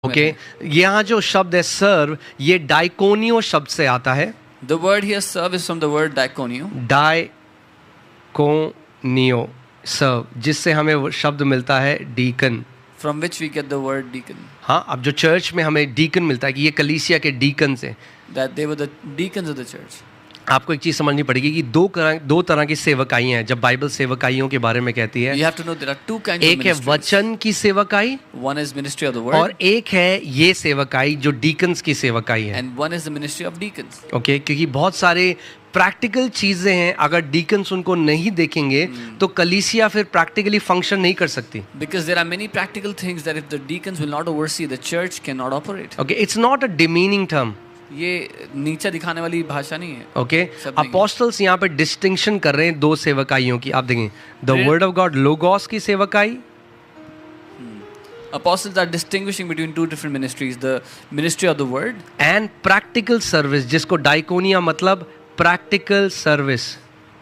Okay, यहाँ जो शब्द है सर्व, ये डाइकोनियो शब्द से आता है. The word here serve is from the word diakonio. डाइकोनियो सर्व, जिससे हमें वो शब्द मिलता है deacon. From which we get the word deacon. हाँ, अब जो चर्च में हमें डीकन मिलता है कि ये कलीसिया के डीकन से. That they were the deacons of the church. आपको एक चीज समझनी पड़ेगी कि दो तरह की सेवकाई हैं. जब बाइबल सेवकाइयों के बारे में कहती है, You have to know there are two kinds of एक है ministries. वचन की सेवकाई One is ministry of the word, और एक है ये सेवकाई जो डीकन्स की सेवकाई है. and one is the ministry of deacons. Okay, क्योंकि बहुत सारे प्रैक्टिकल चीजें हैं, अगर डीकन्स उनको नहीं देखेंगे तो कलीसिया फिर प्रैक्टिकली फंक्शन नहीं कर सकती. Because there are many practical things that if the deacons will not oversee, the church cannot operate. Okay, it's not a demeaning term. ये नीचा दिखाने वाली भाषा नहीं है. ओके, सब नहीं है. अपोस्टल्स यहाँ पे डिस्टिंक्शन कर रहे हैं दो सेवकाइयों की. आप देखें, the word of God logos की सेवकाई. Apostles are distinguishing between two different ministries, the ministry of the word and practical service, जिसको डाइकोनिया मतलब प्रैक्टिकल सर्विस.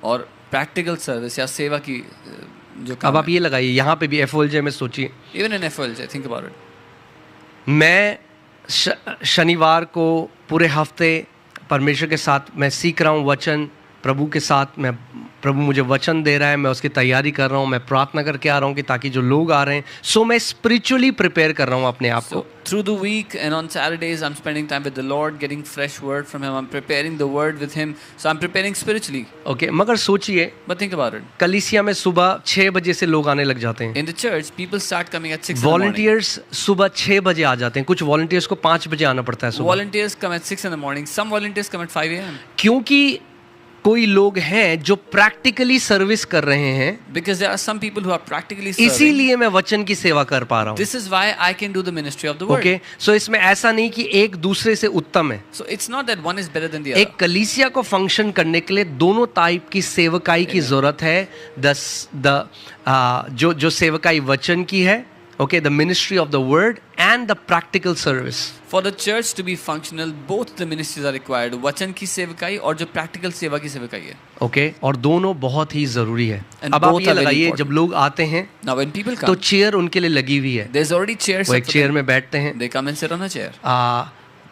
और practical service या सेवा की जो अब काम आप ये लगाइए, यहाँ पे भी एफओएलजे में सोचिए. है. Even in FLJ, think about it. मैं शनिवार को पूरे हफ्ते परमेश्वर के साथ मैं सीख रहा हूँ वचन, प्रभु के साथ मैं, प्रभु मुझे वचन दे रहा है, मैं उसकी तैयारी कर रहा हूँ, मैं प्रार्थना करके आ रहा हूँ कि ताकि जो लोग आ रहे हैं, सो मैं स्पिरिचुअली प्रिपेयर कर रहा हूँ अपने आप को. So through the week and on Saturdays, I'm spending time with the Lord, getting fresh word from Him. I'm preparing the word with Him. So I'm preparing spiritually. Okay, मगर सोचिए, But think about it. कलीसिया में सुबह 6 बजे से लोग आने लग जाते हैं. In the church, people start coming at 6 in the morning. Volunteers सुबह 6 बजे आ जाते हैं. कुछ वॉलंटियर्स को 5 बजे आना पड़ता है सुबह. Volunteers come at 6 in the morning. Some volunteers come at 5 a.m. क्योंकि कोई लोग हैं जो प्रैक्टिकली सर्विस कर रहे हैं, Because there are some people who are practically serving. इसीलिए मैं वचन की सेवा कर पा रहा हूँ. This is why I can do the ministry of the word. Okay, so इसमें ऐसा नहीं कि एक दूसरे से उत्तम है. So it's not that one is better than the other. एक कलीसिया को फंक्शन करने के लिए दोनों टाइप की सेवकाई की जरूरत है. जो सेवकाई वचन की है, okay, the ministry of the word and the practical service. For the church to be functional, both the ministries are required. वचन की सेवकाई और जो practical सेवा की सेवकाई है. ओके, और दोनों बहुत ही जरूरी है. And अब आप both ये are very लगाइए, important. जब लोग आते हैं Now when people तो come, चेयर उनके लिए लगी हुई है. there's already chairs. वो एक set for चेयर them. में बैठते हैं. They come and sit on a chair.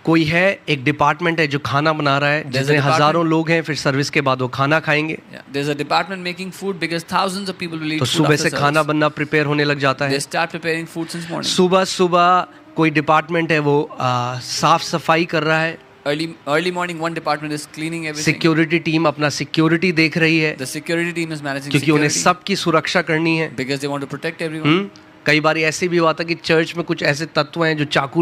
कोई है, एक डिपार्टमेंट है जो खाना बना रहा है, जितने department- हजारों लोग हैं, फिर सर्विस के बाद वो खाना खाएंगे. Yeah. There's a department making food because thousands of people will eat तो food सुबह after से खाना service. बनना प्रिपेयर होने लग जाता They है. start preparing food since morning. सुबह सुबह कोई डिपार्टमेंट है वो साफ सफाई कर रहा है. Early morning, one department is cleaning everything. Security team अपना सिक्योरिटी देख रही है, The security team is managing क्योंकि उन्हें security सबकी सुरक्षा करनी है. because they want to protect everyone. कई बार ऐसे भी हुआ था कि चर्च में कुछ ऐसे तत्व हैं जो चाकू